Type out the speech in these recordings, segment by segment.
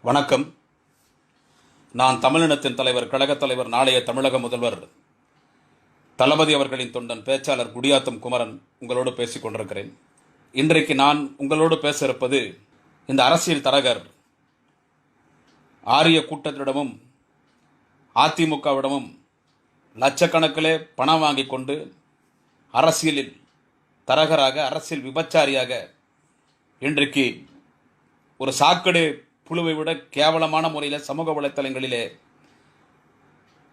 வணக்கம். நான் தமிழினத்தின் தலைவர், கழகத் தலைவர், நாளைய தமிழக முதல்வர் தளபதி அவர்களின் தொண்டன், பேச்சாளர் குடியாத்தம் குமரன் உங்களோடு பேசிக் கொண்டிருக்கிறேன். இன்றைக்கு நான் உங்களோடு பேச இருப்பது இந்த அரசியல் தரகர் ஆரிய கூட்டத்திடமும் அதிமுகவிடமும் லட்சக்கணக்கிலே பணம் வாங்கி கொண்டு அரசியலில் தரகராக, அரசியல் விபச்சாரியாக இன்றைக்கு ஒரு சாக்கடை புழுவை விட கேவலமான முறையில் சமூக வலைத்தளங்களிலே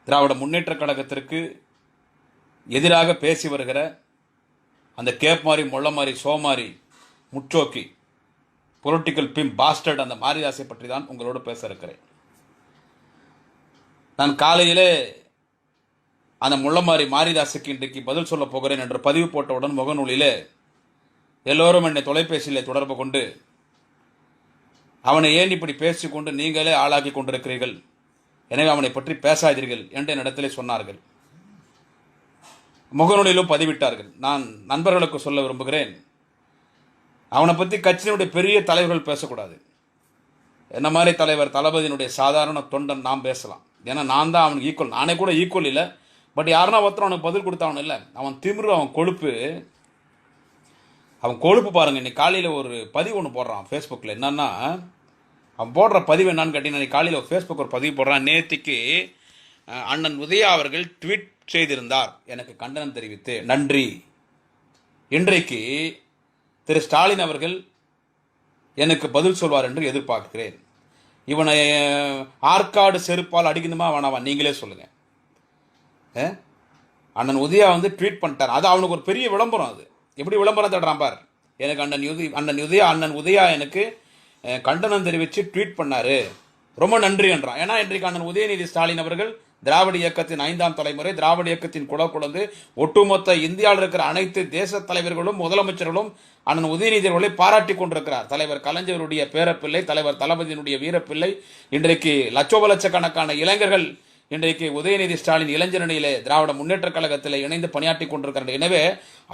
திராவிட முன்னேற்ற கழகத்திற்கு எதிராக பேசி வருகிற அந்த கேப்மாரி, மொள்ளமாரி, சோமாரி, முற்றோக்கி, பொலிட்டிக்கல் பிம் பாஸ்டர்ட் அந்த மாரிதாசை பற்றி தான் உங்களோடு பேச இருக்கிறேன். நான் காலையிலே அந்த முள்ளமாரி மாரிதாசுக்கு இன்றைக்கு பதில் சொல்ல போகிறேன் என்று பதிவு போட்டவுடன் முகநூலிலே எல்லோரும் என்னை தொலைபேசியிலே தொடர்பு கொண்டு, அவனை ஏன் இப்படி பேசிக்கொண்டு நீங்களே ஆளாக்கி கொண்டிருக்கிறீர்கள், எனவே அவனை பற்றி பேசாதீர்கள் என்று என்னிடத்திலே சொன்னார்கள். முகநூலிலும் பதிவிட்டார்கள். நான் நண்பர்களுக்கு சொல்ல விரும்புகிறேன், அவனை பற்றி கட்சியினுடைய பெரிய தலைவர்கள் பேசக்கூடாது. என்ன மாதிரி தலைவர் தளபதியினுடைய சாதாரண தொண்டன் நாம் பேசலாம். ஏன்னா நான் தான் அவனுக்கு ஈக்குவல். நானே கூட ஈக்குவல் இல்லை, பட் யாருன்னா ஒருத்தர் அவனுக்கு பதில் கொடுத்தவன் இல்லை. அவன் திமிரு, அவன் கொழுப்பு பாருங்க. இன்னைக்கு காலையில் ஒரு பதிவு ஒன்று போடுறான் ஃபேஸ்புக்கில். என்னன்னா, அவன் போடுற பதிவு என்னன்னு கேட்டீங்கன்னா, காலையில் ஒரு ஃபேஸ்புக் ஒரு பதிவு போடுறான். நேற்றுக்கு அண்ணன் உதயா அவர்கள் ட்வீட் செய்திருந்தார், எனக்கு கண்டனம் தெரிவித்து நன்றி. இன்றைக்கு திரு ஸ்டாலின் அவர்கள் எனக்கு பதில் சொல்வார் என்று எதிர்பார்க்கிறேன். இவனை ஆற்காடு செருப்பால் அடிக்கணுமா வேணாவா நீங்களே சொல்லுங்க. அண்ணன் உதயா வந்து ட்வீட் பண்ணிட்டார். அது அவனுக்கு ஒரு பெரிய விளம்பரம். அது எப்படி விளம்பரம் தேடுறான் பார். எனக்கு அண்ணன் உதயா எனக்கு கண்டனம் தெரிவித்து ட்வீட் பண்ணாரு, ரொம்ப நன்றி என்றான். ஏன்னா இன்றைக்கு அண்ணன் உதயநிதி ஸ்டாலின் அவர்கள் திராவிட இயக்கத்தின் 5ஆம் தலைமுறை, திராவிட இயக்கத்தின் குழந்தை, ஒட்டுமொத்த இந்தியாவில் இருக்கிற அனைத்து தேச தலைவர்களும் முதலமைச்சர்களும் அண்ணன் உதயநிதி அவர்களை பாராட்டி கொண்டிருக்கிறார். தலைவர் கலைஞருடைய பேரப்பிள்ளை, தலைவர் தளபதியினுடைய வீரப்பிள்ளை. இன்றைக்கு லட்சக்கணக்கான இளைஞர்கள் இன்றைக்கு உதயநிதி ஸ்டாலின் இளைஞரணியிலே திராவிட முன்னேற்ற கழகத்தில் இணைந்து பணியாற்றி கொண்டிருக்கிறார். எனவே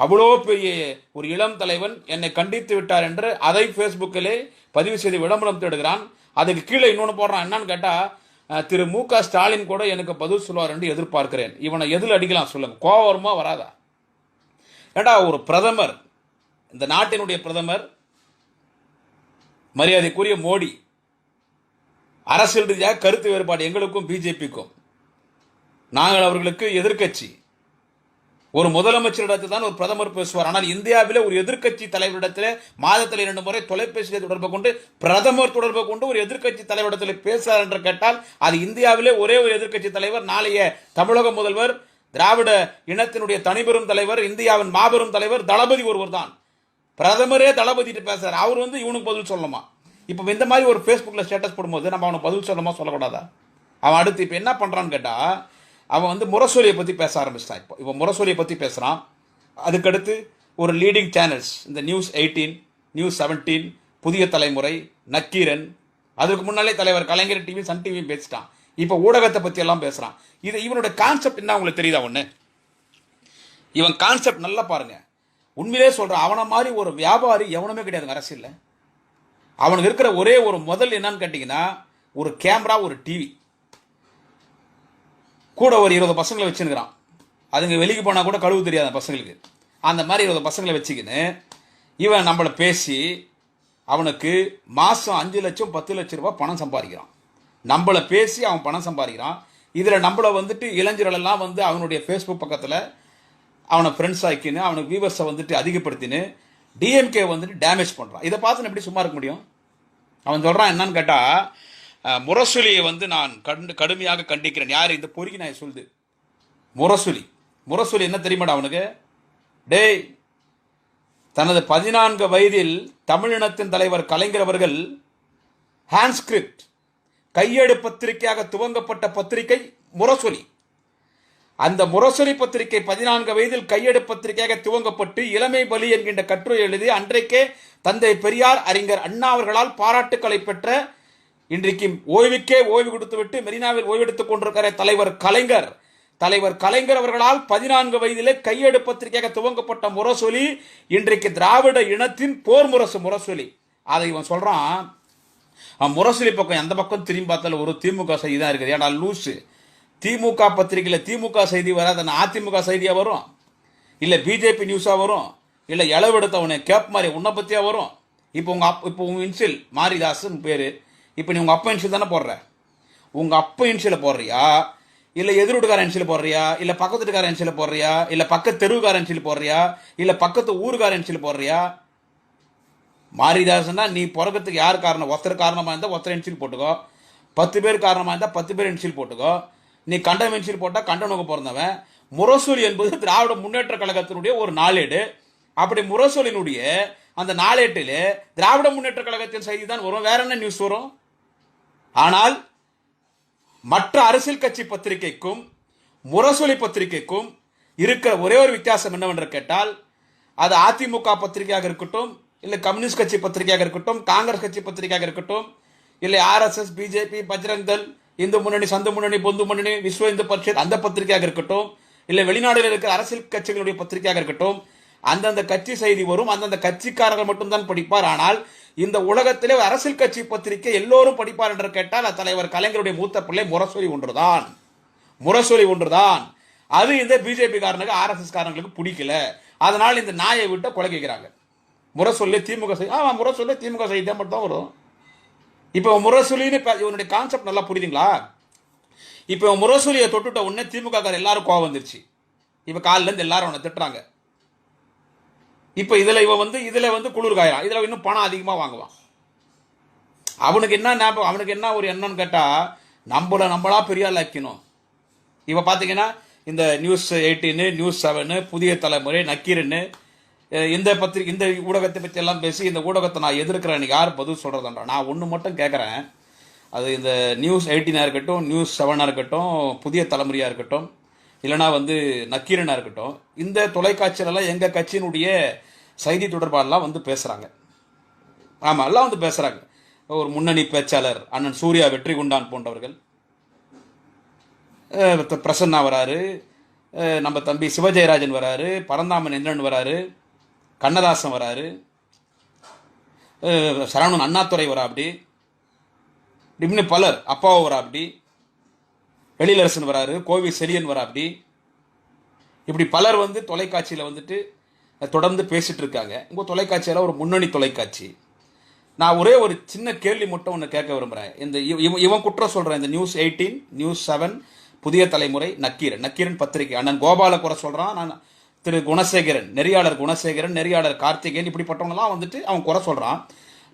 அவ்வளோ பெரிய ஒரு இளம் தலைவன் என்னை கண்டித்து விட்டார் என்று அதை ஃபேஸ்புக்கிலே பதிவு செய்து விளம்பரம் தேடுகிறான். அதுக்கு கீழே இன்னொன்று போடுறான். என்னன்னு கேட்டால், திரு மு.க. ஸ்டாலின் கூட எனக்கு பதில் சொல்வார் என்று எதிர்பார்க்கிறேன். இவனை எதில் அடிக்கலாம் சொல்லுங்க? கோவம் வருமா வராதா? ஏண்டா, ஒரு பிரதமர், இந்த நாட்டினுடைய பிரதமர் மரியாதைக்குரிய மோடி, அரசியல் ரீதியாக கருத்து வேறுபாடு எங்களுக்கும் பிஜேபிக்கும், நாங்கள் அவர்களுக்கு எதிர்கட்சி. ஒரு முதலமைச்சரிடத்தில் தான் ஒரு பிரதமர் பேசுவார். ஆனால் இந்தியாவிலே ஒரு எதிர்கட்சி தலைவரிடத்தில் மாதத்தில் 2 முறை தொலைபேசியில் தொடர்பு கொண்டு, பிரதமர் தொடர்பு கொண்டு ஒரு எதிர்கட்சி தலைவரிடத்தில் பேசுவார் என்று கேட்டால், அது இந்தியாவிலே ஒரே ஒரு எதிர்கட்சி தலைவர், நாளைய தமிழக முதல்வர், திராவிட இனத்தினுடைய தனிபெரும் தலைவர், இந்தியாவின் மாபெரும் தலைவர் தளபதி ஒருவர் தான். பிரதமரே தளபதி பேசுறார். அவர் வந்து இவனுக்கு பதில் சொல்லணுமா? இப்போ இந்த மாதிரி ஒரு ஃபேஸ்புக்கில் ஸ்டேட்டஸ் போடும்போது நம்ம அவனுக்கு பதில் சொல்லணுமா சொல்லக்கூடாதா? அவன் அடுத்து இப்போ என்ன பண்ணுறான்னு கேட்டால், அவன் வந்து முரசொலியை பற்றி பேச ஆரம்பிச்சிட்டான். இப்போ முரசொலியை பற்றி பேசுகிறான். அதுக்கடுத்து ஒரு லீடிங் சேனல்ஸ், இந்த நியூஸ் 18, நியூஸ் 17, புதிய தலைமுறை, நக்கீரன், அதுக்கு முன்னாலே தலைவர் கலைஞர் டிவி, சன் டிவியும் பேசிட்டான். இப்போ ஊடகத்தை பற்றி எல்லாம் பேசுகிறான். இது இவனுடைய கான்செப்ட் என்ன உங்களுக்கு தெரியுதா? ஒன்று, இவன் கான்செப்ட் நல்லா பாருங்க. உண்மையிலே சொல்கிறான், அவனை மாதிரி ஒரு வியாபாரி எவனுமே கிடையாதுங்க அரசியலில். அவனுக்கு இருக்கிற ஒரே ஒரு முதல் என்னன்னு கேட்டிங்கன்னா, ஒரு கேமரா, ஒரு டிவி, கூட ஒரு 20 பசங்களை வச்சுருக்கிறான். அதுங்க வெளிக்கு போனால் கூட கழுவு தெரியாத பசங்களுக்கு. அந்த மாதிரி 20 பசங்களை வச்சுக்கின்னு இவன் நம்மளை பேசி அவனுக்கு மாதம் 5 லட்சம் 10 லட்சம் ரூபாய் பணம் சம்பாதிக்கிறான். நம்மளை பேசி அவன் பணம் சம்பாதிக்கிறான். இதில் நம்மளை வந்துட்டு இளைஞர்களெல்லாம் வந்து அவனுடைய ஃபேஸ்புக் பக்கத்தில் அவனை ஃப்ரெண்ட்ஸ் ஆக்கின்னு, அவனுக்கு வியூவர்ஸை வந்துட்டு அதிகப்படுத்தின்னு டிஎம்கே வந்துட்டு டேமேஜ் பண்ணுறான். இதை பார்த்து எப்படி சும்மா இருக்க முடியும்? அவன் சொல்கிறான் என்னன்னு கேட்டால், முரசொலியை வந்து நான் கடுமையாக கண்டிக்கிறேன். யார் இந்த பொறுக்கி நான் சொல்லுது? முரசொலி என்ன தெரியுமாடா அவனுக்கு? டேய், தனது 14 வயதில் தமிழினத்தின் தலைவர் கலைஞர் அவர்கள் ஹேண்ட்ஸ்கிரிப்ட் கையேடு பத்திரிகையாக துவங்கப்பட்ட பத்திரிகை முரசொலி. அந்த முரசொலி பத்திரிகை 14 வயதில் கையெடு பத்திரிகையாக துவங்கப்பட்டு இளமை பலி என்கின்ற கட்டுரை எழுதி அன்றைக்கே தந்தை பெரியார், அறிஞர் அண்ணா அவர்களால் பாராட்டுக்களை பெற்ற, இன்றைக்கு ஓய்வுக்கே ஓய்வு கொடுத்துவிட்டு மெரினாவில் ஓய்வெடுத்துக் கொண்டிருக்கிற தலைவர் கலைஞர் அவர்களால் 14 வயதிலே கையெடு பத்திரிகையாக துவங்கப்பட்ட முரசொலி இன்றைக்கு திராவிட இனத்தின் போர் முரசொலி. அதை இவன் சொல்றான், முரசொலி பக்கம் எந்த பக்கம் திரும்பி பார்த்தாலும் ஒரு திமுக செய்தி தான் இருக்குது. ஏன்னா லூசு, திமுக பத்திரிகையில் திமுக செய்தி வராது, அதிமுக செய்தியாக வரும், இல்லை பிஜேபி நியூஸாக வரும், இல்லை இளவெடுத்தவனே கேப் மாதிரி உன்னை பற்றியா வரும். இப்போ உங்கள் இன்சியல் மாரிதாஸ்ன்னு பேர், இப்போ நீ உங்கள் அப்பா இன்சியல் தானே போடுற. உங்கள் அப்பா இன்சியலை போடுறியா, இல்லை எதிர்வீட்டுக்கார இன்சியல் போடுறியா, இல்லை பக்கத்து வீட்டுக்கார இன்சியல் போடுறியா, இல்லை பக்கத்து தெருவுக்கார இன்சியல் போடுறியா, இல்லை பக்கத்து ஊருக்கார இன்சியல் போடுறியா? மாரிதாஸ்னா நீ பிறக்கிறதுக்கு யார் காரணம்? ஒருத்தர் காரணமாக இருந்தால் ஒருத்தர் இன்சியல் போட்டுக்கோ, 10 பேர் காரணமாக இருந்தால் 10 பேர் இன்சியல் போட்டுக்கோ. நீ கண்டம் இன்சியல் போட்டால் கண்டனுக்கு பிறந்தவன். முரசொலி என்பது திராவிட முன்னேற்ற கழகத்தினுடைய ஒரு நாளேடு. அப்படி முரசொலியினுடைய அந்த நாளேட்டில் திராவிட முன்னேற்ற கழகத்தின் செய்தி தான் வரும், வேற என்ன நியூஸ் வரும்? ஆனால் மற்ற அரசியல் கட்சி பத்திரிகைக்கும் முரசொலி பத்திரிகைக்கும் இருக்கிற ஒரே ஒரு வித்தியாசம் என்னவென்று கேட்டால், அது அதிமுக பத்திரிகையாக இருக்கட்டும், இல்லை கம்யூனிஸ்ட் கட்சி பத்திரிகையாக இருக்கட்டும், காங்கிரஸ் கட்சி பத்திரிகையாக இருக்கட்டும், இல்லை RSS, பிஜேபி, பஜ்ரங் தள், இந்து முன்னணி, சந்து முன்னணி, பொந்து முன்னணி, விஸ்வ இந்து பரிஷத் அந்த பத்திரிகையாக இருக்கட்டும், இல்லை வெளிநாடுகளில் இருக்கிற அரசியல் கட்சிகளுடைய பத்திரிகையாக இருக்கட்டும், அந்தந்த கட்சி செய்தி வரும், அந்தந்த கட்சிக்காரர்கள் மட்டும்தான் படிப்பார். ஆனால் இந்த உலகத்திலே அரசியல் கட்சி பத்திரிகை எல்லோரும் படிப்பார் என்று கேட்டால் தலைவர் கலைஞருடைய மூத்த பிள்ளை முரசொலி ஒன்றுதான். முரசொலி ஒன்றுதான். அது இந்த பிஜேபி காரனுக்கு RSS காரங்களுக்கு பிடிக்கல. அதனால் இந்த நாயை விட்டு கொலை கேட்கிறாங்க. முரசொல்லி திமுக செய்தி, முரசொல்லி திமுக செய்தி மட்டும் தான் வரும். இப்போ முரசொலின்னு இவனுடைய கான்செப்ட் நல்லா புரியுதுங்களா? இப்போ முரசொலியை தொட்டுட்ட உடனே திமுக காரர் எல்லாரும் கோவம் வந்துருச்சு. இப்போ காலில இருந்து எல்லாரும் அவனை திட்டுறாங்க. இப்போ இதுல வந்து குளிர் காயிறான், இதுல இன்னும் பணம் அதிகமாக வாங்குவான். அவனுக்கு என்ன ஞாபகம், அவனுக்கு என்ன ஒரு எண்ணம்னு கேட்டா, நம்மளா பெரிய ஆள் ஆக்கணும். இப்போ பார்த்தீங்கன்னா இந்த நியூஸ் 18, நியூஸ் 7, புதிய தலைமுறை, நக்கீரன்னு இந்த பத்திரிகை இந்த ஊடகத்தை பற்றி எல்லாம் பேசி இந்த ஊடகத்தை நான் எதிர்க்கிறேன். யார் பதில் சொல்றதுன்றா? நான் ஒன்று மட்டும் கேட்குறேன். அது இந்த நியூஸ் 18 இருக்கட்டும், நியூஸ் 7 இருக்கட்டும், புதிய தலைமுறையாக இருக்கட்டும், இல்லைனா வந்து நக்கீரனாக இருக்கட்டும், இந்த தொலைக்காட்சியிலலாம் எங்கள் கட்சியினுடைய செய்தி தொடர்பாளர்லாம் வந்து பேசுகிறாங்க. ஆமாம், எல்லாம் வந்து பேசுகிறாங்க. ஒரு முன்னணி பேச்சாளர் அண்ணன் சூர்யா வெற்றிகுண்டான் போன்றவர்கள், பிரசன்னா வராரு, நம்ம தம்பி சிவஜெயராஜன் வராரு, பரந்தாமன் இந்திரன் வராரு, கண்ணதாசன் வராரு, சரவணன் அண்ணாதுரை வரா, அப்படி இன்னும் பலர், அப்பாவை வரா, அப்படி வெளியிலரசன் வராரு, கோவி செலியன் வரா, அப்படி இப்படி பலர் வந்து தொலைக்காட்சியில் வந்துட்டு தொடர்ந்து பேசிட்டு இருக்காங்க. உங்கள் தொலைக்காட்சியில் ஒரு முன்னணி தொலைக்காட்சி. நான் ஒரே ஒரு சின்ன கேள்வி மட்டும் ஒன்று கேட்க விரும்புகிறேன். இந்த இவன் குற்றம் சொல்கிறேன், இந்த நியூஸ் 18, நியூஸ் 7, புதிய தலைமுறை, நக்கீரன் பத்திரிகை அண்ணன் கோபால குறை சொல்கிறான். நான் திரு குணசேகரன், நெறியாளர் குணசேகரன், நெறியாளர் கார்த்திகேயன், இப்படிப்பட்டவங்கலாம் வந்துட்டு அவன் குறை சொல்கிறான்.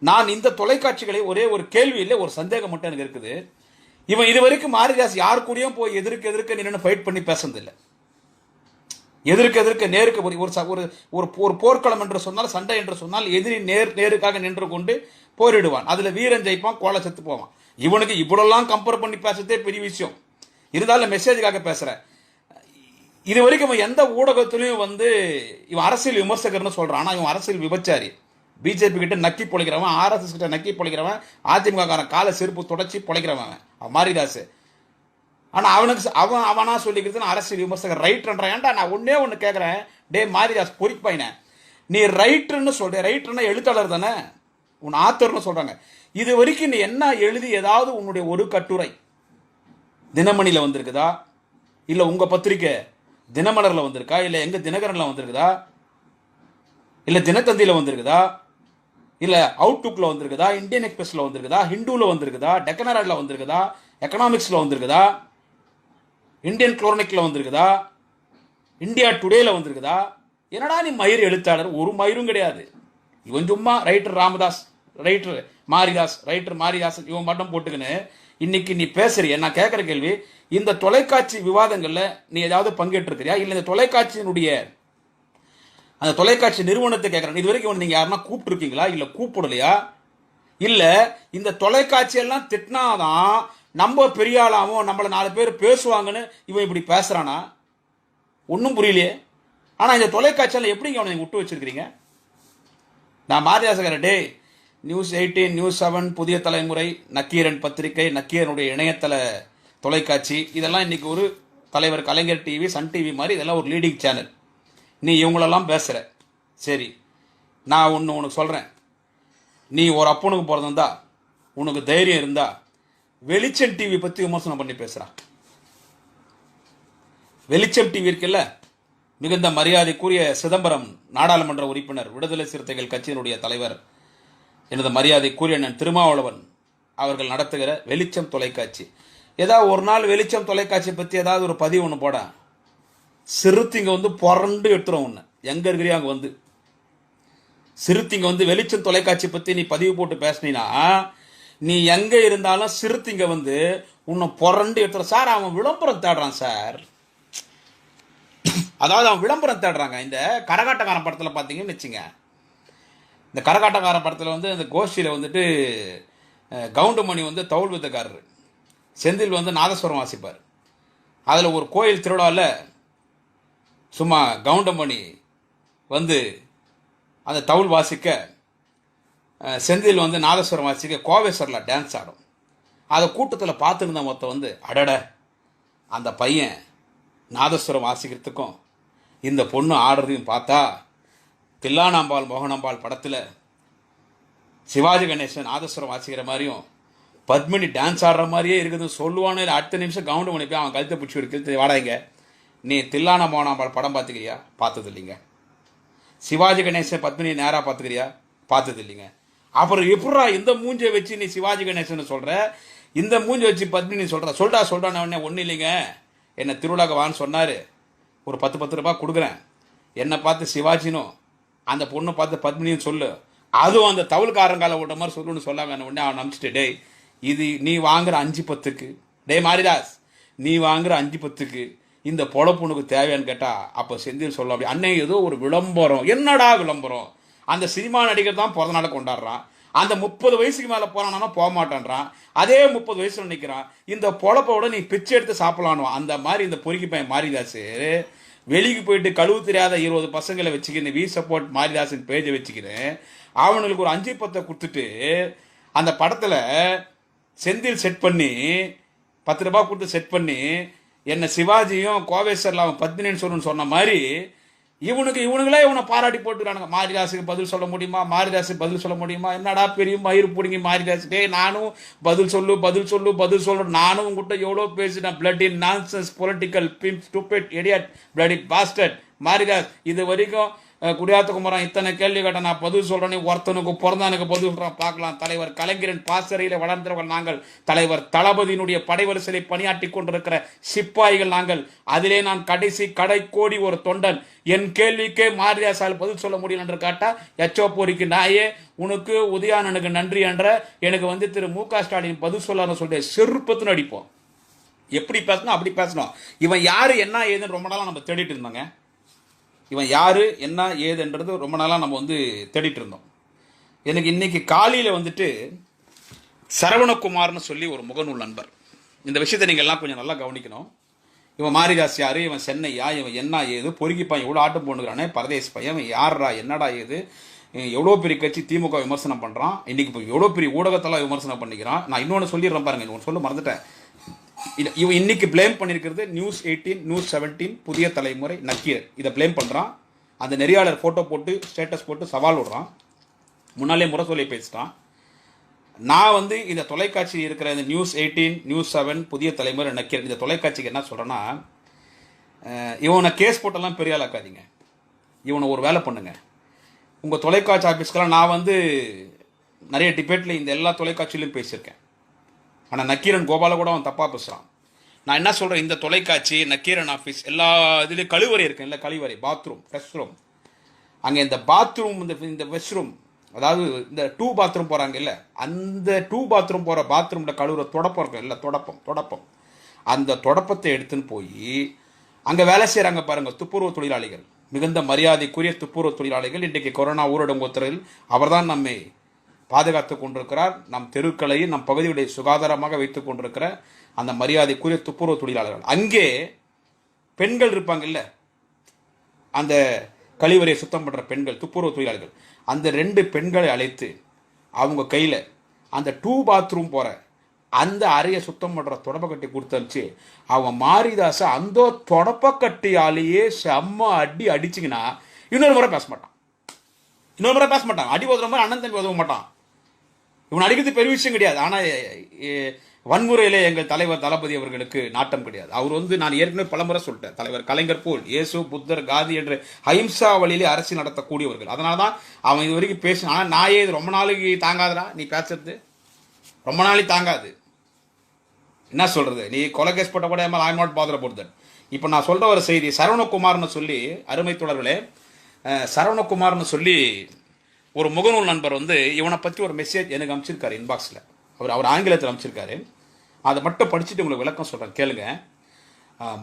நான் இந்த தொலைக்காட்சிகளை ஒரே ஒரு கேள்வியில் ஒரு சந்தேகம் மட்டும் எனக்கு இருக்குது. இவன் இது வரைக்கும் மாரிதாஸ் யார் கூடயும் போய் எதிர்க்க நின்று ஃபைட் பண்ணி பேசுனதில்லை. எதிர்க்க நேருக்கு ஒரு போர்க்களம் என்று சொன்னால், சண்டை என்று சொன்னால் எதிரி நேருக்காக நின்று கொண்டு போரிடுவான். அதில் வீரன் ஜெயிப்பான், கோலை செத்து போவான். இவனுக்கு இவ்வளோலாம் கம்பேர் பண்ணி பேசுறதே பெரிய விஷயம். இருந்தாலும் மெசேஜுக்காக பேசுகிறேன். இது வரைக்கும் இவன் எந்த ஊடகத்திலையும் வந்து இவன் அரசியல் விமர்சகர்னு சொல்கிறான். ஆனால் இவன் அரசியல் விபச்சாரி. பிஜேபி கிட்ட நக்கி பொழைக்கிறவன், RSS கிட்ட நக்கி பொழைக்கிறவன், அதிமுக காரன் காலை செருப்பு தொடச்சி பொழைக்கிறவன் மாரிதாஸ். ஆனால் அவனா சொல்லிக்கிறது அரசியல் விமர்சகர் ரைட்டர்ன்றான். ஏன்டா நான் ஒன்னே ஒன்று கேட்குறேன், டே மாரிதாஸ் பொறிப்பாயின, நீ ரைட்டர்னு சொல்ற, ரைட்டர்னா எழுத்தாளர் தானே, உன் ஆத்தர்னு சொல்றாங்க. இது வரைக்கும் நீ என்ன எழுதி ஏதாவது உன்னுடைய ஒரு கட்டுரை தினமணியில் வந்திருக்குதா, இல்லை உங்க பத்திரிக்கை தினமலரில் வந்திருக்கா, இல்லை எங்க தினகரனில் வந்திருக்குதா, இல்லை தினத்தந்தியில் வந்திருக்குதா, இல்லை அவுட்லுக்கில் வந்திருக்குதா, இந்தியன் எக்ஸ்பிரஸில் வந்திருக்குதா, ஹிந்துவில் வந்திருக்குதா, டெக்கனராடில் வந்திருக்குதா, எக்கனாமிக்ஸில் வந்திருக்குதா, இந்தியன் குரோனிக்கில் வந்திருக்குதா, இந்தியா டுடேல வந்திருக்குதா? என்னடா நீ மயிர் எழுத்தாளர்? ஒரு மயிரும் கிடையாது. இவன் சும்மா ரைட்டர் ராமதாஸ், ரைட்டர் மாரிதாஸ் இவன் மட்டும் போட்டுக்கின்னு இன்னைக்கு நீ பேசுறிய. நான் கேட்குற கேள்வி, இந்த தொலைக்காட்சி விவாதங்களில் நீ ஏதாவது பங்கேற்றிருக்கிறியா? இல்லை இந்த தொலைக்காட்சியினுடைய அந்த தொலைக்காட்சி நிறுவனத்தை கேட்குறேன், இது வரைக்கும் நீங்கள் யாருன்னா கூப்பிட்டுருக்கீங்களா, இல்லை கூப்பிடலையா? இல்லை இந்த தொலைக்காட்சியெல்லாம் திட்டினாதான் நம்ம பெரிய ஆளாவும் நம்மளை 4 பேர் பேசுவாங்கன்னு இவன் இப்படி பேசுறானா? ஒன்றும் புரியலையே. ஆனால் இந்த தொலைக்காட்சியில் எப்படிங்க அவனை விட்டு வச்சிருக்கிறீங்க? நான் மாரிதாசகர டே நியூஸ் 18, நியூஸ் 7, புதிய தலைமுறை, நக்கீரன் பத்திரிகை, நக்கீரனுடைய இணையதள தொலைக்காட்சி, இதெல்லாம் இன்னைக்கு ஒரு தலைவர் கலைஞர் டிவி, சன் டிவி மாதிரி இதெல்லாம் ஒரு லீடிங் சேனல். நீ இவங்களெல்லாம் பேசுகிற, சரி நான் ஒன்று உனக்கு சொல்கிறேன். நீ ஒரு அப்பனுக்கு பிறந்திருந்தா உனக்கு தைரியம் இருந்தா வெளிச்சம் டிவி பற்றி விமர்சனம் பண்ணி பேசுகிறான். வெளிச்சம் டிவி இருக்குல்ல, மிகுந்த மரியாதைக்குரிய சிதம்பரம் நாடாளுமன்ற உறுப்பினர், விடுதலை சிறுத்தைகள் கட்சியினுடைய தலைவர், எனது மரியாதைக்குரிய அண்ணன் திருமாவளவன் அவர்கள் நடத்துகிற வெளிச்சம் தொலைக்காட்சி. ஏதாவது ஒரு நாள் வெளிச்சம் தொலைக்காட்சி பற்றி ஏதாவது ஒரு பதிவு ஒன்று போட, சிறுத்தைங்க வந்து புரண்டு எடுத்துரும். ஒன்று எங்கே இருக்கிறியோ அங்கே வந்து சிறுத்தைங்க வந்து வெளிச்சம் தொலைக்காட்சி பற்றி நீ பதிவு போட்டு பேசினா, நீ எங்கே இருந்தாலும் சிறுத்தைங்க வந்து உன்னை புரண்டு எடுத்துற. சார் அவன் விளம்பரம் தேடுறான் சார், அதாவது அவன் விளம்பரம் தேடுறாங்க. இந்த கரகாட்டக்காரன் படத்தில் பார்த்தீங்கன்னு வச்சுங்க, இந்த கரகாட்டக்காரன் படத்தில் வந்து அந்த கோஷ்டியில் வந்துட்டு கவுண்டமணி வந்து தவுள் வித்தக்காரர், செந்தில் வந்து நாதஸ்வரம் வாசிப்பார். அதில் ஒரு கோயில் திருவிழாவில் சும்மா கவுண்டமணி வந்து அந்த தவுள் வாசிக்க, செந்தில் வந்து நாதஸ்வரம் வாசிக்க கோவேஸ்வரில் டான்ஸ் ஆடும். அதை கூட்டத்தில் பார்த்துருந்த மொத்தம் வந்து, அடட அந்த பையன் நாதஸ்வரம் வாசிக்கிறதுக்கும் இந்த பொண்ணு ஆடுறதையும் பார்த்தா தில்லானாம்பாள் மோகனாம்பாள் படத்தில் சிவாஜி கணேசன் நாதஸ்வரம் வாசிக்கிற மாதிரியும் பத்மினி டான்ஸ் ஆடுற மாதிரியே இருக்குதுன்னு சொல்லுவானு. அடுத்த நிமிஷம் கவுண்டமணி போய் அவன் கழுத்தை பிடிச்சி இருக்கு, வாடாங்க நீ தில்லானா மோகனாம்பாள் படம் பார்த்துக்கிறியா? பார்த்தது இல்லைங்க. சிவாஜி கணேசன் பத்மினி நேராக பார்த்துக்கிறியா? பார்த்தது இல்லைங்க. அப்புறம் எப்படா இந்த மூஞ்சை வச்சு நீ சிவாஜி கணேசன் சொல்கிற, இந்த மூஞ்சை வச்சு பத்மினி சொல்கிற? சொல்கிறான்னு உடனே ஒன்றும் இல்லைங்க, என்னை திருவிழாக்கு வான்னு சொன்னார், ஒரு 10 ரூபாய் கொடுக்குறேன், என்னை பார்த்து சிவாஜினும் அந்த பொண்ணை பார்த்து பத்மினியும் சொல்லு, அதுவும் அந்த தவுள்காரங்கால விட்ட மாதிரி சொல்லுன்னு சொல்லாங்க. உடனே அவன் நம்பிச்சிட்டு, டேய் இது நீ வாங்குற 5-10க்கு, டே மாரிதாஸ் நீ வாங்குற 5-10க்கு இந்த பொழப்புனுக்கு தேவையான்னு கேட்டா, அப்போ செந்தில் சொல்ல அப்படி அன்னை ஏதோ ஒரு விளம்பரம். என்னடா விளம்பரம்? அந்த சினிமா நடிகர் தான் பிறந்த நாளை கொண்டாடுறான், அந்த 30 வயசுக்கு மேலே போறானா போக மாட்டான்றான், அதே 30 வயசுல நிற்கிறான், இந்த பொழப்போட நீ பிச்சை எடுத்து சாப்பிடலானுவான். அந்த மாதிரி இந்த பொறுக்கி பையன் மாரிதாஸ் வெளிக்கு போயிட்டு கழுவு தெரியாத 20 பசங்களை வச்சுக்கின்னு வி சப்போர்ட் மாரிதாசன் பேஜை வச்சுக்கிறேன், அவனுக்கு ஒரு 5-10 கொடுத்துட்டு அந்த படத்தில் செந்தில் செட் பண்ணி 10 ரூபாய் கொடுத்து செட் பண்ணி என்ன சிவாஜியும் கோவேஸ்வரில் அவன் பத்மினின்னு சொல்லணும்னு சொன்ன மாதிரி இவனுங்களே இவனை பாராட்டி போட்டுக்கிறானுங்க. மாரிதாஸுக்கு பதில் சொல்ல முடியுமா? மாரிதாஸுக்கு பதில் சொல்ல முடியுமா? என்னடா பெரிய மயிறு பிடிங்கி மாரிதாஸ், டே நானும் பதில் சொல்லு நானும் உங்ககிட்ட எவ்வளோ பேசினேன். Blood in nonsense political pimp stupid idiot bloody bastard Maridhas, இது வரைக்கும் குடியாத்தகுமரன் இத்தனை கேள்வி கேட்ட நான் பதில் சொல்றேன்னு ஒருத்தனுக்கு பிறந்தானுக்கு பதில் சொல்றான். பார்க்கலாம். தலைவர் கலைஞரின் பாசறையில வளர்ந்தவர்கள் நாங்கள், தலைவர் தளபதியினுடைய படைவரிசையை பணியாற்றி கொண்டிருக்கிற சிப்பாய்கள் நாங்கள், அதிலே நான் கடைசி கடைக்கோடி ஒரு தொண்டன். என் கேள்விக்கே மாரிதாசால் பதில் சொல்ல முடியும் என்று காட்டா எச்சோ போரிக்கு நாயே உனக்கு உதயானனுக்கு நன்றி என்ற எனக்கு வந்து திரு மு.க. ஸ்டாலின் பதில் சொல்லான்னு சொல்லிட்டு செருப்பத்துன்னு அடிப்போம். எப்படி பேசணும் அப்படி பேசணும். இவன் யாரு என்ன ஏதுன்னு ரொம்ப நாளாக நம்ம தேடிட்டு இருந்தாங்க. இவன் யாரு என்ன ஏதுன்றது ரொம்ப நாளாக நம்ம வந்து தேடிட்டு இருந்தோம். எனக்கு இன்னைக்கு காலையில் வந்துட்டு சரவணகுமார்னு சொல்லி ஒரு முகநூல் நண்பர், இந்த விஷயத்தை நீங்கள் எல்லாம் கொஞ்சம் நல்லா கவனிக்கணும். இவன் மாரிதாஸ் யாரு, இவன் சென்னையா, இவன் என்ன ஏது, பொறுக்கிப்பான் இவ்வளோ ஆட்டம் போனுக்கிறானே, பரதேஷ் பையன், இவன் யாரா என்னடா ஏது, எவ்வளோ பெரிய கட்சி திமுக விமர்சனம் பண்ணுறான், இன்னைக்கு இப்போ எவ்வளோ பெரிய ஊடகத்தெல்லாம் விமர்சனம் பண்ணிக்கிறான். நான் இன்னொன்று சொல்லிடுறேன் பாருங்க, இன்னொன்று சொல்ல மறந்துட்டேன். இவன் இன்னைக்கு பிளேம் பண்ணியிருக்கிறது நியூஸ் 18 நியூஸ் 17 புதிய தலைமுறை நக்கீரன். இதை பிளேம் பண்ணுறான். அந்த நெறியாளர் ஃபோட்டோ போட்டு ஸ்டேட்டஸ் போட்டு சவால் விடுறான். முன்னாலே முறை சொல்லி பேசிட்டான். நான் வந்து இந்த தொலைக்காட்சி இருக்கிற இந்த நியூஸ் 18 நியூஸ் 7 புதிய தலைமுறை நக்கீரன் இந்த தொலைக்காட்சிக்கு என்ன சொல்கிறேன்னா, இவனை கேஸ் போட்டெல்லாம் பெரிய ஆளாக்காதீங்க, இவனை ஒரு வேலை பண்ணுங்க. உங்கள் தொலைக்காட்சி ஆஃபீஸ்க்கெல்லாம் நான் வந்து நிறைய டிபேட்டில் இந்த எல்லா தொலைக்காட்சியிலையும் பேசியிருக்கேன். ஆனால் நக்கீரன் கோபால கூட அவன் தப்பாக பேசுகிறான். நான் என்ன சொல்கிறேன், இந்த தொலைக்காட்சி நக்கீரன் ஆஃபீஸ் எல்லா இதுலேயும் கழிவறை இருக்கு இல்லை, கழிவறை பாத்ரூம் ரெஸ்ட் ரூம், அங்கே இந்த பாத்ரூம் இந்த வெஸ்ட் ரூம், அதாவது இந்த 2 பாத்ரூம் போகிறாங்க இல்லை, அந்த 2 பாத்ரூம் போகிற பாத்ரூமில் கழுவுற தொடப்பம் இருக்கும் இல்லை, தொடப்பம் அந்த தொடப்பத்தை எடுத்துன்னு போய் அங்கே வேலை செய்கிறாங்க பாருங்கள் துப்புரவு தொழிலாளிகள், மிகுந்த மரியாதைக்குரிய துப்புரவு தொழிலாளிகள். இன்றைக்கு கொரோனா ஊரடங்கு உத்தரவில் அவர்தான் நம்மை பாதுகாத்து கொண்டிருக்கிறார். நம் தெருக்களையும் நம் பகுதிகளை சுகாதாரமாக வைத்துக் கொண்டிருக்கிற அந்த மரியாதைக்குரிய துப்புரவு தொழிலாளர்கள். அங்கே பெண்கள் இருப்பாங்க இல்லை, அந்த கழிவறையை சுத்தம் பண்ணுற பெண்கள் துப்புரவு தொழிலாளர்கள், அந்த 2 பெண்களை அழைத்து அவங்க கையில் அந்த 2 பாத்ரூம் போகிற அந்த அறையை சுத்தம் பண்ணுற தொடப்பக்கட்டி கொடுத்தனுச்சு. அவன் மாரிதாசை அந்த தொடப்பக்கட்டியாலேயே செம்ம அடிச்சிங்கன்னா இன்னொரு முறை பேச மாட்டான். அடி உதவுற மாதிரி அண்ணன் தம்பி உதவ மாட்டான். இவன் அடிக்கிறது பெரிய விஷயம் கிடையாது. ஆனால் வன்முறையிலே எங்கள் தலைவர் தளபதி அவர்களுக்கு நாட்டம் கிடையாது. அவர் நான் ஏற்கனவே பலமுறை சொல்லிட்டேன், தலைவர் கலைஞர் போல் இயேசு புத்தர் காந்தி என்ற அஹிம்சா வழியிலே அரசியல் நடத்தக்கூடியவர்கள். அதனால தான் அவன் இது வரைக்கும் பேசினான். ஆனால் நாயே இது ரொம்ப நாளைக்கு தாங்காதடா, நீ பேசுறது ரொம்ப நாளைக்கு தாங்காது. என்ன சொல்றது, நீ கொலை கேஸ் போட்ட கூட I not bother about that. இப்போ நான் சொல்ற ஒரு செய்தி, சரவணகுமார்னு சொல்லி, அருமை தொடர்களே, சரவணகுமார்னு சொல்லி ஒரு முகநூல் நண்பர் இவனை பற்றி ஒரு மெசேஜ் எனக்கு அனுப்பிச்சிருக்காரு இன்பாக்ஸில். அவர் ஆங்கிலத்தில் அனுப்பிச்சிருக்காரு. அதை மட்டும் படிச்சுட்டு உங்களுக்கு விளக்கம் சொல்கிறேன், கேளுங்க.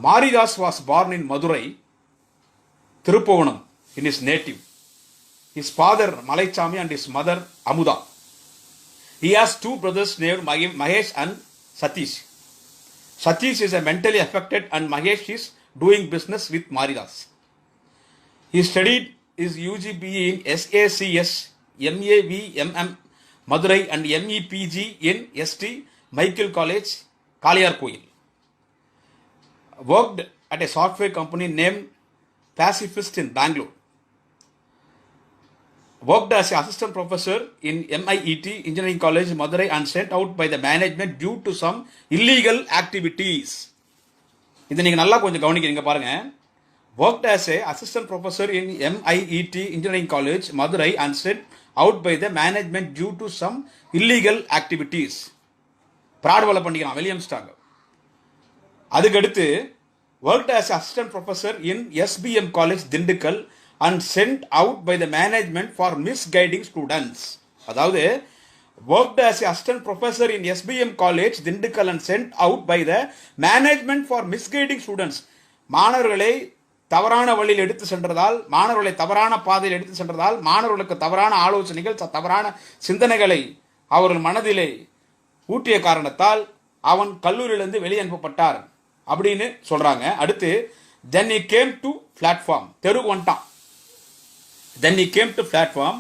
Maridhas was born in Madurai, Thiruppuvanam in is native. His father Malaichammy and his mother Amuda. He has two brothers named Mahesh and Satish. Satish is a mentally affected and Mahesh is doing business with Maridas. He studied his UGBE in SACS, MAVMM Madurai and MEPG in ST Michael College, Kaliyarkoil. Worked at a software company named Pacifist in Bangalore. Worked as an assistant professor in MIET Engineering College, Madurai and sent out by the management due to some illegal activities. இதை நீங்கள் நல்லா கொஞ்சம் கவனிக்கிறீங்க பாருங்க. Worked as an assistant professor in MIET Engineering College, Madurai and sent out by the management due to some illegal activities. பிராட்வலை பண்ணிக்கிறான், வெளியே அனுப்பிச்சிட்டாங்க. அதுக்கடுத்து worked as assistant professor in SBM College, Dindigul and sent out by the management for misguiding students. அதாவது worked as assistant professor in SBM College, Dindigul and sent out by the management for misguiding students. மாணவர்களை தவறான வழியில் எடுத்து சென்றதால், மாணவர்களை தவறான பாதையில் எடுத்து சென்றதால், மாணவர்களுக்கு தவறான ஆலோசனைகள், தவறான சிந்தனைகளை அவர்கள் மனதிலே ஊட்டிய காரணத்தால் அவன் கல்லூரியிலிருந்து வெளியே அனுப்பப்பட்டார் அப்படின்னு சொல்றாங்க. அடுத்து then he came to platform, தெருக்கு வந்துட்டான். Then he came to platform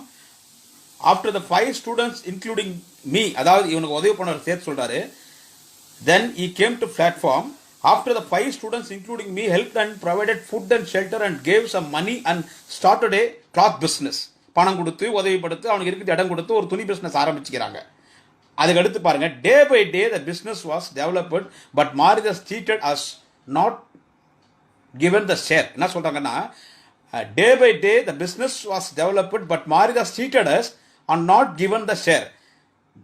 after the 5 students including me, அதாவது இவனுக்கு உதவி பண்ணவர் சேர்த்து சொல்றாரு. Then he came to platform after the 5 students including me helped and provided food and shelter and gave some money and started a cloth business. பணம் கொடுத்து உதவிப்படுத்தி அவனுக்கு இருக்கிற இடம் கொடுத்து ஒரு துணி பிசினஸ் ஆரம்பிச்சுக்கிறாங்க. அதுக்கு அடுத்து பாருங்க, day by day the business was developed but Maridas cheated us not given the share. என்ன சொல்றாங்கன்னா, day by day the business was developed but Maridas cheated us and not given the share.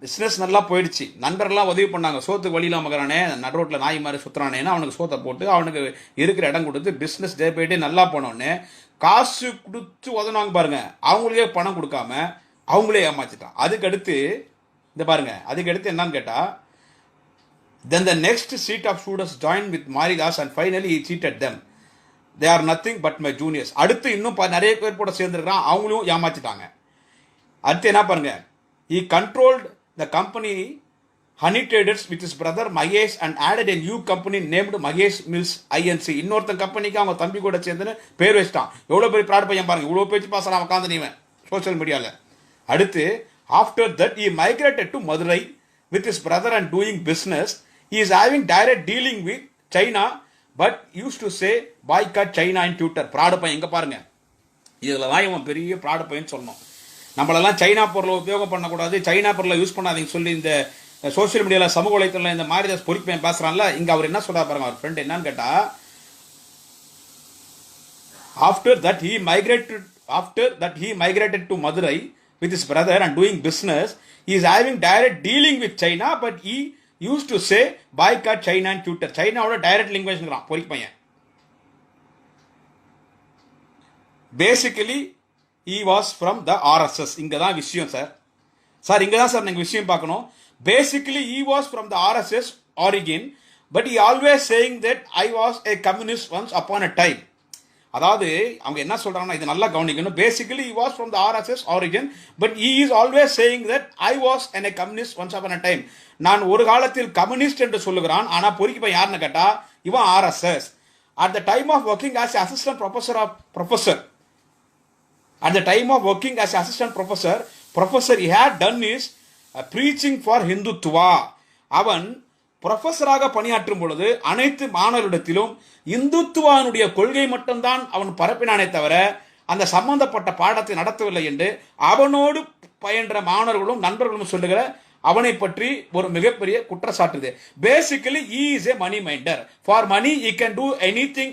Business நல்லா போயிடுச்சு, நண்பர்கள்லாம் உதவி பண்ணாங்க, சோத்துக்கு வழி இல்லாமல் இருக்கிறானே, நடு ரோட்டில் நாய் மாதிரி சுற்றுறானேன்னா அவனுக்கு சோத்தை போட்டு அவனுக்கு இருக்கிற இடம் கொடுத்து பிஸ்னஸ் டே பை டே நல்லா போனோடனே காசு கொடுத்து உதவுனாங்க பாருங்க, அவங்களுக்கே பணம் கொடுக்காம அவங்களே ஏமாச்சிட்டான். அதுக்கடுத்து இந்த பாருங்க, அதுக்கடுத்து என்னன்னு கேட்டால், then the next seat of students joined with Maridas and finally he cheated them. They are nothing but my juniors. அடுத்து இன்னும் நிறைய பேர் கூட சேர்ந்துருக்கிறான், அவங்களும் ஏமாச்சிட்டாங்க. அடுத்து என்ன பாருங்க, he controlled the company Honey Traders with his brother Mahesh and added a new company named Mahesh Mills Inc. இன்னொருத்த கம்பெனிக்கு அவங்க தம்பி கூட சேர்ந்துன்னு பேர் வச்சிட்டான். எவ்வளோ பெரிய ப்ராட் பையன் பாருங்க, இவ்வளோ பேச்சு பாசலாம் உட்காந்து நீவன் சோசியல் மீடியாவில். அடுத்து after that he migrated to Madurai with his brother and doing business. He is having direct dealing with China but used to say boycott China in Twitter. Fraud பையன் எங்கே பாருங்க, இதில் தான் இவன் பெரிய ப்ராட் பையன் சொல்லணும். நம்மளெல்லாம் சைனா பொருளை உபயோகம் பண்ணக்கூடாது, சைனா பொருளை யூஸ் பண்ணாதீங்கன்னு சொல்லி இந்த சோசியல் மீடியாவில் சமூக வலைத்தளத்தில் இந்த மாரிதாஸ் பொறுப்பு பையன் பேசுகிறான்ல, இங்கே அவர் என்ன சொல்கிறார் பாருங்க, அவர் ஃப்ரெண்ட் என்னன்னு கேட்டால், after that he migrated to Madurai with his brother and doing business. He is having direct dealing with China but he used to say boycott China and Twitter. சைனாவோட டைரக்ட் லிங்குவேஜ்ங்கிறான் பொறுப்பு பையன். Basically he was from the RSS. இங்க தான் விஷயம் sir இங்க தான் sir நீங்க விஷயம் பார்க்கணும். Basically he was from the RSS origin but he always saying that I was a communist once upon a time. அதாவது அவங்க என்ன சொல்றாங்கன்னா, இது நல்லா கவனிக்கணும். Basically he was from the RSS origin but he is always saying that I was a communist once upon a time. நான் ஒரு காலத்தில் கம்யூனிஸ்ட் என்று சொல்லுகிறான், ஆனா பொறுக்கி போய் யாருன்னு கேட்டா இவன் RSS. At the time of working as assistant professor At the time of working as assistant professor he had done is preaching for Hindutva. அவன் ப்ரொஃபஸராக பணியாற்றும் பொழுது அனைத்து மாணவர்களிடத்திலும் இந்துத்துவானுடைய கொள்கை மட்டும்தான் அவன் பரப்பினானே தவிர அந்த சம்பந்தப்பட்ட பாடத்தை நடத்தவில்லை என்று அவனோடு பயின்ற மாணவர்களும் நண்பர்களும் சொல்லுகிற அவனை பற்றி ஒரு மிகப்பெரிய குற்றச்சாட்டு. Basically he is a money minder. For money he can do anything.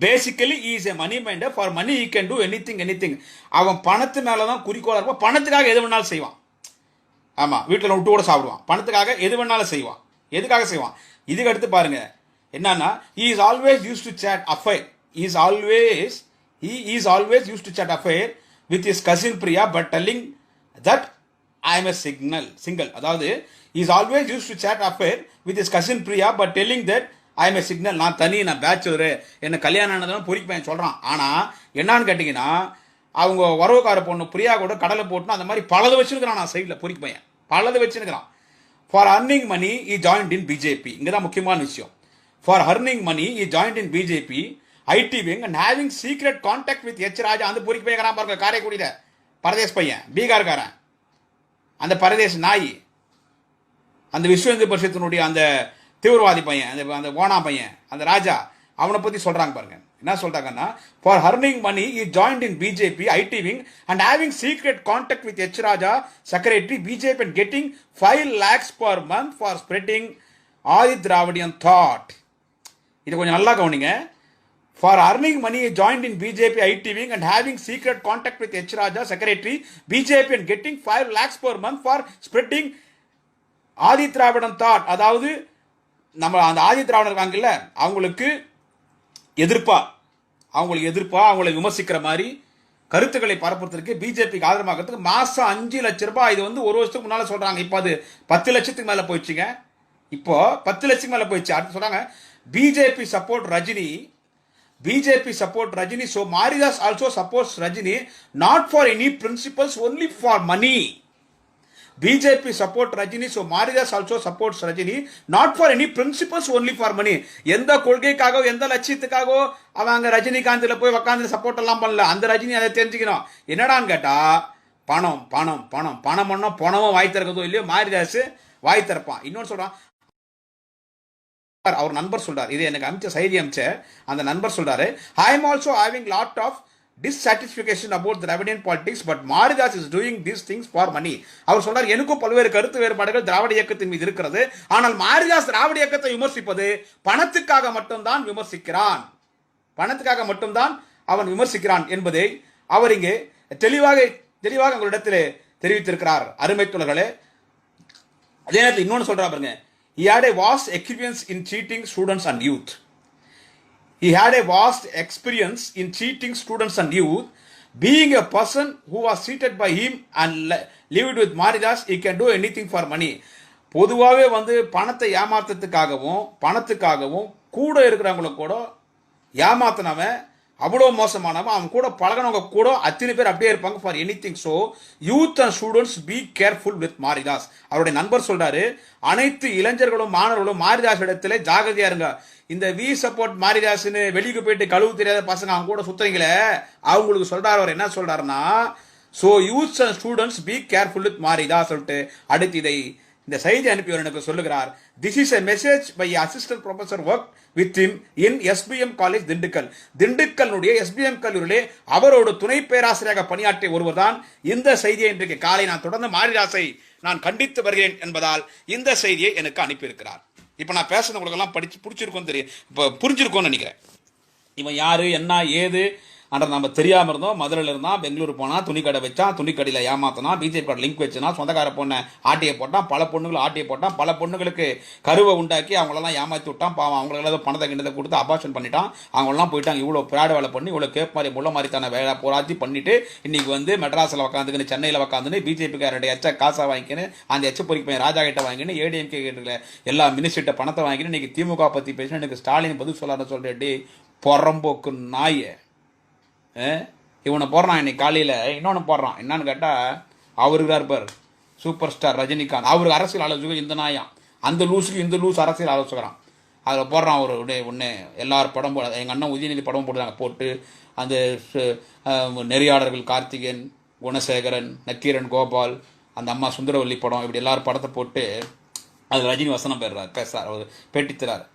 Basically he is a money minder. For money he can do anything. அவன் பணத்து மேலதான் குறிக்கோளா இருப்பான். பணத்துக்காக எது வேணாலும் செய்வான். ஆமா, வீட்டில் விட்டு கூட சாப்பிடுவான். பணத்துக்காக எது வேணாலும் செய்வான். எதுக்காக செய்வான்? இதுக்கு அடுத்து பாருங்க என்னன்னா, he is always used to chat affair. He is always used to chat affair with his cousin Priya, but telling that I am a single. அதாவது he is always used to chat affair with his cousin Priya, but telling that I am a single. நான் தனி, நான் bachelor, என்ன கல்யாணம் ஆனதும் பொறிக்கு பையன் சொல்றான். ஆனா என்னன்னு கேட்டீங்கன்னா, அவங்க உறவுக்கார பொண்ணு பிரியா கூட கடலை போட்டுனா அந்த மாதிரி பலது வச்சிருக்கிறான். நான் சைடில் பொறிக்கு பையன் பலது வச்சிருக்கிறான். For earning money he joined in BJP. இங்கதான் முக்கியமான விஷயம். For earning money he joined in BJP IT wing and having secret contact with H. Raja. அந்த பொறிக்கு பையன் பாருங்க, காரைக்குடியில பரதேஷ் பையன், பீகார்காரன், அந்த பரதேஷ் நாய், அந்த விஸ்வ இந்து பரிஷத்தினுடைய அந்த தீவிரவாதி பையன், அந்த ஓனா பையன், அந்த ராஜா, அவனை பத்தி சொல்றாங்க பாருங்க. என்ன சொல்றாங்கன்னா, for earning money he joined in BJP IT wing and having secret contact with H. Raja, secretary BJP, and getting 5 lakhs per month for spreading Adi Dravidian thought. இது கொஞ்சம் நல்லா கவனிங்க. For earning money he joined in BJP IT wing and having secret contact with H. Raja, secretary BJP, and getting 5 lakhs per month for spreading Adi Dravidian thought. அதாவது நம்ம அந்த ஆதி திராவிடர் இருக்காங்கல்ல, அவங்களுக்கு எதிர்ப்பா அவங்களை விமர்சிக்கிற மாதிரி கருத்துக்களை பரப்புறதுக்கு, பிஜேபிக்கு ஆதரவாகிறதுக்கு மாசம் 5 லட்சம் ரூபாய். இது வந்து ஒரு வருஷத்துக்கு முன்னால சொல்றாங்க. இப்போ அது 10 லட்சத்துக்கு மேல போயிடுச்சுங்க. இப்போ 10 லட்சத்துக்கு மேல போயிடுச்சு. அடுத்து சொல்றாங்க BJP support Rajini. So Maridas also supports Rajini not for any principles, only for money. BJP support Rajini, so Maridas also supports Rajini not for any principles, only for money. எந்த கொள்கைக்காகவோ எந்த லட்சியத்துக்காகவோ அவங்க ரஜினிகாந்த்ல போய் உட்காந்து சப்போர்ட் எல்லாம் பண்ணல. அந்த ரஜினி அதை தெரிஞ்சுக்கணும். என்னடான்னு கேட்டா, பணம் பணம் பணம் பணம் பண்ணோம், பணமும் வாய் திறக்கதோ இல்லையோ மாரிதாஸ் வாய் திறப்பான். இன்னொன்னு சொல்றான், அவர் நண்பர் சொல்றாரு, இது எனக்கு அமைச்ச செய்தி அமைச்ச அந்த நண்பர் சொல்றாரு, I am also having lot of dissatisfaction about the Dravidian politics, but Maridas is doing these things for money. அவர் சொல்றார், எனக்கும் பல்வேறு கருத்து வேறுபாடுகள் திராவிட இயக்கத்தின் மீது இருக்கிறது. ஆனால் மாரிதாஸ் திராவிட இயக்கத்தை விமர்சிப்பது பணத்துக்காக மட்டும்தான் அவன் விமர்சிக்கிறான் என்பதை அவர் இங்கே தெளிவாக உங்களிடத்தில் தெரிவித்திருக்கிறார். அருமை தோழர்களே, அதே நேரத்தில் இன்னொன்று சொல்றா பாருங்க, he had a vast experience in cheating students and youth. Being a person who was cheated by him and lived with Maridas, he can do anything for money. பொதுவாகவே வந்து பணத்தை பணத்துக்காகவும் கூட இருக்கிறவங்கள கூட ஏமாத்தினவன், அவ்வளோ மோசமானவன், அவன் கூட பழகினவங்க கூட அத்தனை பேர் அப்படியே இருப்பாங்க for anything. So youth and students be careful with Maridhas. அவருடைய நண்பர் சொல்றாரு, அனைத்து இளைஞர்களும் மாணவர்களும் மாரிதாஸ் இடத்துல ஜாகிரதையா இருங்க. இந்த வி சப்போர்ட் மாரிதாஸ்னு வெளியே போயிட்டு கழுவு தெரியாத பசங்க அவங்க கூட சுத்துறீங்களே, அவங்களுக்கு சொல்றாரு. அவர் என்ன சொல்றாருன்னா, so youth and students be careful with Maridhas சொல்லிட்டு அடுத்து இந்த செய்தி அனுப்பியவர் எனக்கு சொல்லுகிறார். This is a message by assistant professor work with him in SBM college திண்டுக்கல்லுடைய SBM கல்லூரியிலே அவரோட துணை பேராசிரியராக பணியாற்றிய ஒருவர் தான் இந்த செய்தியை இன்றைக்கு காலை நான் தொடர்ந்து மாரிதாஸை நான் கண்டித்து வருகிறேன் என்பதால் இந்த செய்தியை எனக்கு அனுப்பியிருக்கிறார். இப்போ நான் பேசுனவங்களுக்கெல்லாம் பிடிச்சிருக்கோன்னு தெரியும், இப்போ புரிஞ்சிருக்கோன்னு நினைக்கிறேன். இவன் யாரு என்ன ஏது அன்ற நம்ம தெரியாமல் இருந்தோம். மதுரையில் இருந்தான், பெங்களூர் போனால் துணி கடை வச்சான், துணி கடையில் ஏமாத்தினா, பிஜேபி லிங்க் வச்சுனா, சொந்தக்கார பொண்ணை ஆட்டியை போட்டான், பல பொண்ணுகளை ஆட்டியை போட்டான், பல பொண்ணுகளுக்கு கருவை உண்டாக்கி அவங்களெல்லாம் ஏமாற்றி விட்டான். பாவம் அவங்களெல்லாம் பணத்தை கிண்டத்தை கொடுத்து அபார்ஷன் பண்ணிட்டான். அவங்களாம் போயிட்டாங்க. இவ்வளோ பிராடு வேலை பண்ணி இவ்வளோ கேப் மாதிரி முள்ள மாதிரி தானே வேலை போராத்தி பண்ணிட்டு இன்னைக்கு வந்து மெட்ராஸில் உட்காந்துக்கின்னு சென்னையில் உட்காந்துன்னு பிஜேபிக்காரருடைய எச்ச காசை வாங்கிக்கின்னு அந்த எச்ச பொறிக்கு பையன் ராஜா கிட்ட வாங்கின்னு ஏடிஎம்கே எல்லா மினிஸ்டர்கிட்ட பணத்தை வாங்கின்னு இன்னைக்கு திமுக பற்றி பேசினா எனக்கு ஸ்டாலின் பதில் சொல்லான்னு சொல்லிட்டு பொறம்போக்கு நாயை இவனை போடுறான். இன்னைக்கு காலையில் இன்னொன்று போடுறான். என்னன்னு கேட்டால், அவருக்கு இருப்பார் சூப்பர் ஸ்டார் ரஜினிகாந்த், அவருக்கு அரசியல் ஆலோசகர் இந்த நாயாம், அந்த லூஸுக்கு இந்த லூஸ் அரசியல் ஆலோசகரான். அதில் போடுறான் ஒரு ஒன்று எல்லாரும் படம் போட, எங்கள் அண்ணன் உதயநிதி படம் போடுறாங்க, போட்டு அந்த நெறியாளர்கள் கார்த்திகேயன், குணசேகரன், நக்கீரன் கோபால், அந்த அம்மா சுந்தரவல்லி படம், இப்படி எல்லாரும் படத்தை போட்டு அதில் ரஜினி வசனம் பேசுறார், அவர் பேட்டித்தரார்.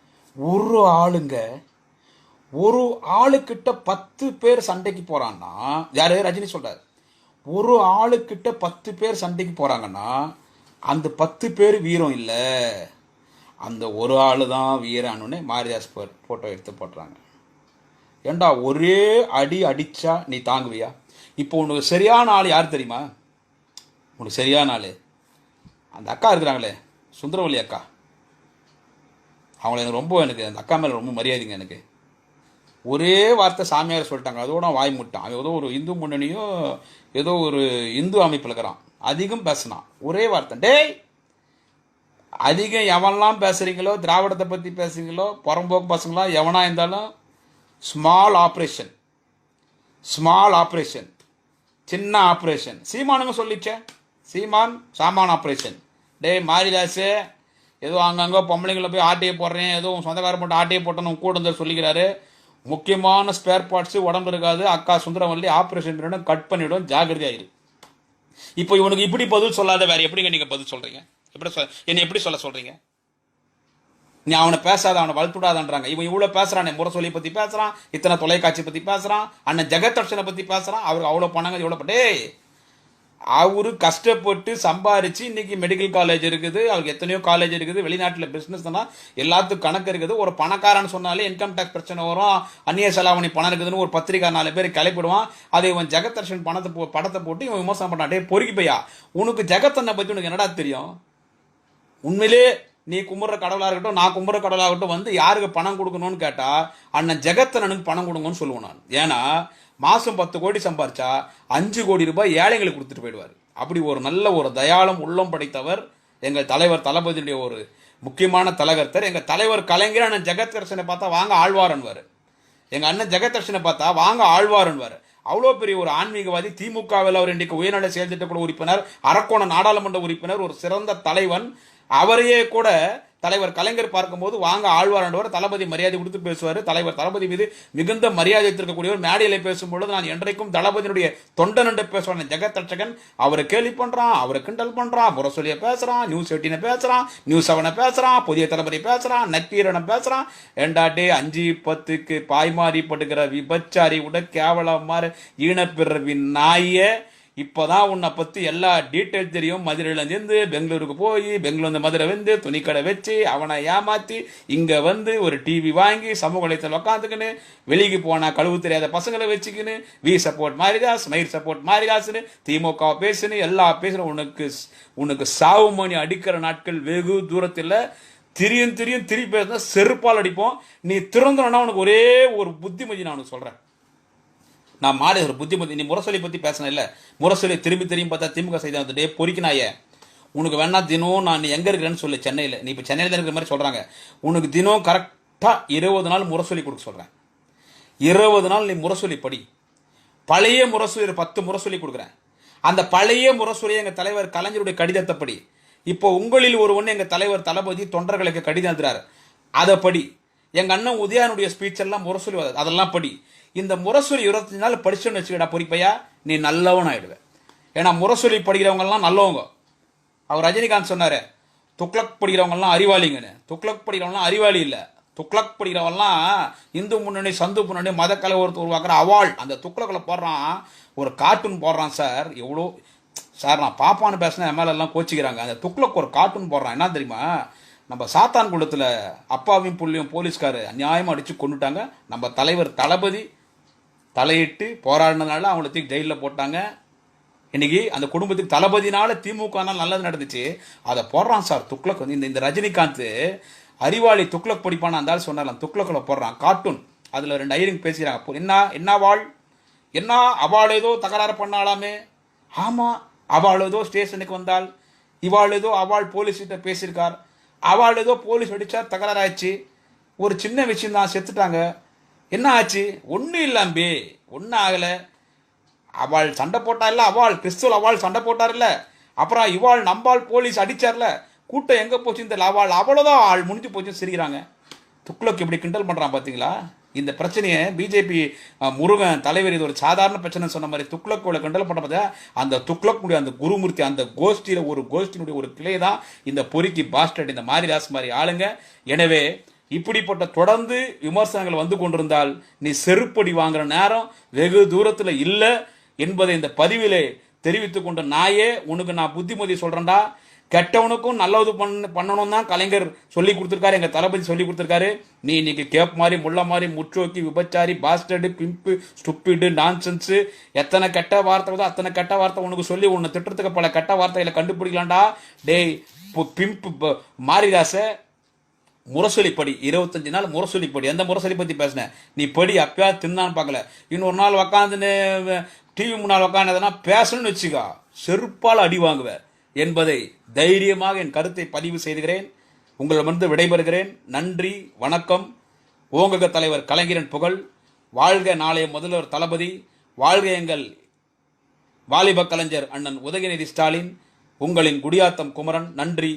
ஒரு ஆளுக்கிட்ட 10 பேர் சண்டைக்கு போறான்னா யாரு? ரஜினி சொல்றாரு. ஒரு ஆளுக்கிட்ட 10 பேர் சண்டைக்கு போறாங்கன்னா அந்த 10 பேர் வீரம் இல்லை, அந்த ஒரு ஆளு தான் வீரானுன்னே மாரிதாஸ் போட்டோ எடுத்து போட்டுறாங்க. ஏண்டா ஒரே அடி அடிச்சா நீ தாங்குவியா? இப்போ உனக்கு சரியான ஆள் யார் தெரியுமா? உனக்கு சரியான ஆள் அந்த அக்கா இருக்கிறாங்களே, சுந்தரவல்லி அக்கா. அவங்கள எனக்கு அந்த அக்கா மேலே ரொம்ப மரியாதைங்க. எனக்கு ஒரே வார்த்தை சாமியார் சொல்லிட்டாங்க, அதோட வாய் முட்டான். அவன் ஏதோ ஒரு இந்து முன்னணியோ ஏதோ ஒரு இந்து அமைப்பில் இருக்கிறான், அதிகம் பேசினான். ஒரே வார்த்தை, டேய் அதிகம் எவன்லாம் பேசுறீங்களோ, திராவிடத்தை பற்றி பேசுறீங்களோ, புறம்போக்கு பசங்களா எவனா இருந்தாலும் ஸ்மால் ஆப்ரேஷன், சின்ன ஆப்ரேஷன். சீமானுங்க சொல்லிச்சே, சீமான் சாமான் ஆப்ரேஷன். டே மாரிதாஸ் ஏதோ அங்கங்கே பொம்பளைங்களை போய் ஆட்டையை போடுறேன், ஏதோ சொந்தக்கார போட்டு ஆட்டையை போட்டோன்னு கூட வந்து சொல்லிக்கிறாரு. முக்கியமான ஸ்பேர் பார்ட்ஸு உடம்பு இருக்காது. அக்கா சுந்தரவல்லி ஆப்ரேஷன் பண்ணிவிடும், கட் பண்ணிவிடும், ஜாகிரதையாயிரு. இப்போ இவனுக்கு இப்படி பதில் சொல்லாத வேற எப்படிங்க நீங்கள் பதில் சொல்கிறீங்க? என்னை எப்படி சொல்கிறீங்க? நீ அவனை பேசாத, அவனை வளர்த்துடாதான்றாங்க. இவன் இவ்வளோ பேசுறான், முரசொலியை பற்றி பேசுகிறான், இத்தனை தொலைக்காட்சி பற்றி பேசுகிறான், அண்ணன் ஜெகதர்ஷனை பற்றி பேசுகிறான். அவருக்கு அவ்வளோ பணங்க, இவ்வளோ பட்டே அவரு கஷ்டப்பட்டு சம்பாரிச்சு இன்னைக்கு மெடிக்கல் காலேஜ் இருக்குது, அவருக்கு எத்தனையோ காலேஜ் இருக்குது, வெளிநாட்டில் பிஸ்னஸ் தான் எல்லாத்துக்கும் கணக்கு இருக்குது. ஒரு பணக்காரன்னு சொன்னாலே இன்கம் டேக்ஸ் பிரச்சனை வரும், அந்நிய செலாவணி பணம் இருக்குதுன்னு ஒரு பத்திரிக்கை 4 பேர் கிளப்பிடுவான். அதை இவன் ஜெகதர்ஷன் படத்தை போட்டு இவன் விமர்சனம் பண்ணான். டே பொறுக்கி பையா, உனக்கு ஜெகத்தனை பற்றி உனக்கு என்னடா தெரியும்? உண்மையிலே நீ கும்புற கடவுளாக இருக்கட்டும், நான் கும்புற கடவுளாகட்டும் வந்து யாருக்கு பணம் கொடுக்கணும்னு கேட்டா அண்ணன் ஜெகத்தனனுக்கு பணம் கொடுங்கன்னு சொல்லுவேன் நான். ஏன்னா மாதம் 10 கோடி சம்பாரிச்சா 5 கோடி ரூபாய் ஏழைங்களுக்கு கொடுத்துட்டு போயிடுவார். அப்படி ஒரு நல்ல ஒரு தயாளம் உள்ளம் படைத்தவர் எங்கள் தலைவர் தளபதியுடைய ஒரு முக்கியமான தலைவர்த்தர். எங்கள் தலைவர் கலைஞர் அண்ணன் ஜெகதர்ஷனை பார்த்தா வாங்க ஆழ்வாரன்வார், எங்கள் அண்ணன் ஜெகதர்ஷனை பார்த்தா வாங்க ஆழ்வாரன்வார். அவ்வளோ பெரிய ஒரு ஆன்மீகவாதி. திமுகவில் அவர் இன்றைக்கு உயர்நல செயல்திட்டக்குழு உறுப்பினர், அரக்கோணம் நாடாளுமன்ற உறுப்பினர், ஒரு சிறந்த தலைவன். அவரையே கூட தலைவர் கலைஞர் பார்க்கும்போது வாங்க ஆழ்வார் தளபதி மரியாதை கொடுத்து பேசுவார். தலைவர் தளபதி மீது மிகுந்த மரியாதை இருக்கக்கூடியவர். மேடையில பேசும்பொழுது நான் என்றைக்கும் தளபதியினுடைய தொண்டன் என்று பேசுவான் ஜெகதர்ஷகன். அவரை கேலி பண்றான், அவரை கிண்டல் பண்றான், முரசொலியை பேசுறான், நியூஸ் 18 பேசுறான், நியூஸ் 7 பேசுறான், புதிய தலைமுறை பேசுறான், நக்கீரனை பேசுறான். ஏண்டாட்டே 5-10க்கு பாய்மாறி படுகிற விபச்சாரி உட கேவலமாறு ஈனப்பிறவின் நாய. இப்போதான் உன்னை பற்றி எல்லா டீட்டெயில் தெரியும். மதுரையிலேருந்து பெங்களூருக்கு போய், பெங்களூர் மதுரை வந்து துணிக்கடை வச்சு அவனை ஏமாற்றி இங்கே வந்து ஒரு டிவி வாங்கி சமூக வலைத்தளத்தில் உட்காந்துக்கின்னு வெளிக்கு போனால் கழுவு தெரியாத பசங்களை வச்சுக்கின்னு வி சப்போர்ட் மாரிதாஸ், மயிர் சப்போர்ட் மாரிதாஸ்னு திமுக பேசுன்னு எல்லா பேசுகிற உனக்கு சாவு மணி அடிக்கிற நாட்கள் வெகு தூரத்தில். திருப்பி பேசுனா செருப்பால் அடிப்போம். நீ திறந்தனா உனக்கு ஒரே ஒரு புத்திமதி நான் உனக்கு சொல்கிறேன். நான் மாறி ஒரு புத்திமதி. நீ முரசொலி பற்றி பேசின இல்லை, முரசொலி திரும்பி பார்த்தா திமுக செய்த வந்துட்டே பொறிக்கினாயே. உனக்கு வேணா தினம் நான் எங்கே இருக்கிறேன்னு சொல்லு, சென்னையில். நீ இப்போ சென்னையில் இருக்கிற மாதிரி சொல்கிறாங்க. உனக்கு தினம் கரெக்டாக 20 நாள் முரசொலி கொடுக்க சொல்கிறேன். 20 நாள் நீ முரசொலி படி. பழைய முரசொலி 10 முரசொலி கொடுக்குறேன். அந்த பழைய முரசொலியை எங்கள் தலைவர் கலைஞருடைய கடிதத்தை படி. இப்போ உங்களில் ஒன்று எங்கள் தலைவர் தளபதி தொண்டர்களுக்கு கடிதம் எழுதுறாரு, அதை படி. எங்கள் அண்ணன் உதயானுடைய ஸ்பீச் எல்லாம் முரசொலி அதெல்லாம் படி. இந்த முரசொலி 25 நாள் படிச்சுன்னு வச்சுக்கடா பொறிப்பையா, நீ நல்லவன் ஆயிடுவேன். ஏன்னா முரசொலி படிக்கிறவங்கலாம் நல்லவங்க. அவர் ரஜினிகாந்த் சொன்னாரு துக்ளக் படிக்கிறவங்கலாம் அறிவாளிங்கன்னு. துக்ளக் படிக்கிறவங்கலாம் அறிவாளி இல்லை. துக்ளக் படிக்கிறவங்கலாம் இந்து முன்னணி, சந்து முன்னணி, மத கலவரத்தை உருவாக்குற அவாள். அந்த துக்ளக்கில் போடுறான், ஒரு கார்ட்டூன் போடுறான் சார். எவ்வளோ சார் நான் பாப்பான்னு பேசினா என் மேலே எல்லாம் கோச்சிக்கிறாங்க. அந்த துக்ளக் ஒரு கார்ட்டூன் போடுறான். என்ன தெரியுமா? நம்ம சாத்தான் குளத்தில் அப்பாவையும் புள்ளியும் போலீஸ்காரு அநியாயமாக அடித்து கொண்டுட்டாங்க. நம்ம தலைவர் தளபதி தலையிட்டு போராடினதுனால அவங்கள தூக்கி ஜெயிலில் போட்டாங்க. இன்னைக்கு அந்த குடும்பத்துக்கு தளபதினால திமுகனால் நல்லது நடந்துச்சு. அதை போடுறான் சார் துக்ளக். வந்து இந்த ரஜினிகாந்த் அறிவாளி துக்ளக் படிப்பான இருந்தாலும் சொன்னாலும் துக்ளக்கில் போடுறான் கார்ட்டூன். அதில் 2 ஐயரிங் பேசுகிறாங்க. என்ன வாழ், என்ன அவள் ஏதோ தகராறு பண்ணாலாமே. ஆமாம், அவள் ஏதோ ஸ்டேஷனுக்கு வந்தால், இவாள் ஏதோ அவள் போலீஸ்கிட்ட பேசியிருக்கார், அவள் ஏதோ போலீஸ் அடித்தா தகராறு ஆச்சு. ஒரு சின்ன விஷயம் தான், செத்துட்டாங்க. என்ன ஆச்சு? ஒன்றும் இல்லாம்பி, ஒன்றும் ஆகலை. அவள் சண்டை போட்டா இல்லை, அவள் கிறிஸ்துவ அவள் சண்டை போட்டார் இல்லை, அப்புறம் இவாள் நம்பாள் போலீஸ் அடித்தார்ல, கூட்டம் எங்கே போச்சுன்னு தெரியல, அவள் அவ்வளோதான் ஆள் முடிஞ்சு போச்சுன்னு சிரிக்கிறாங்க. துக்ளக் இப்படி கிண்டல் பண்ணுறான் பார்த்தீங்களா? இந்த பிரச்சனையை பிஜேபி முருகன் தலைவர் இது ஒரு சாதாரண பிரச்சனை சொன்ன மாதிரி துக்ளக்கோட கிண்டல் பண்ண பார்த்தா அந்த துக்ளக்குடைய அந்த குருமூர்த்தி அந்த கோஷ்டியில் ஒரு கோஷ்டினுடைய ஒரு கிளை தான் இந்த பொறுக்கி பாஸ்டர்ட் இந்த மாரிதாஸ் மாதிரி ஆளுங்க. எனவே இப்படிப்பட்ட தொடர்ந்து விமர்சனங்கள் வந்து கொண்டிருந்தால் நீ செருப்படி வாங்குற நேரம் வெகு தூரத்தில் இல்லை என்பதை இந்த பதிவிலே தெரிவித்துக் கொண்ட நாயே, உனக்கு நான் புத்திமதி சொல்றேன்டா. கெட்டவனுக்கும் நல்லது பண்ணணும் தான் கலைஞர் சொல்லி கொடுத்துருக்காரு, எங்க தளபதி சொல்லி கொடுத்துருக்காரு. நீ இன்னைக்கு கேப் மாதிரி, முள்ள மாதிரி, முற்றோக்கி, விபச்சாரி, பாஸ்டர்டு, பிம்பு, ஸ்டூப்பிடு, நான்சென்ஸ், எத்தனை கெட்ட வார்த்தை வருதோ அத்தனை கெட்ட வார்த்தை உனக்கு சொல்லி உன்னை திட்டத்துக்கு பல கெட்ட வார்த்தைகளை கண்டுபிடிக்கலாம்டா. டேய் பிம்பு மாரிதாச, முரசொலிப்படி 25 நாள் முரசொலிப்படி. எந்த முரசொலி பத்தி பேசின நீ படி, அப்பயா தின்னான்னு பார்க்கல. இன்னொரு நாள் உக்காந்துன்னு டிவி முன்னால் உக்காந்ததுன்னா பேசணும்னு வச்சுக்கா, செருப்பால் அடி வாங்குவ என்பதை தைரியமாக என் கருத்தை பதிவு செய்துகிறேன். உங்களிடமிருந்து விடைபெறுகிறேன். நன்றி, வணக்கம். ஓங்குக தலைவர் கலைஞரின் புகழ் வாழ்க. நாளைய முதல்வர் தளபதி வாழ்க. எங்கள் வாலிப கலைஞர் அண்ணன் உதயநிதி ஸ்டாலின். உங்களின் குடியாத்தம் குமரன். நன்றி.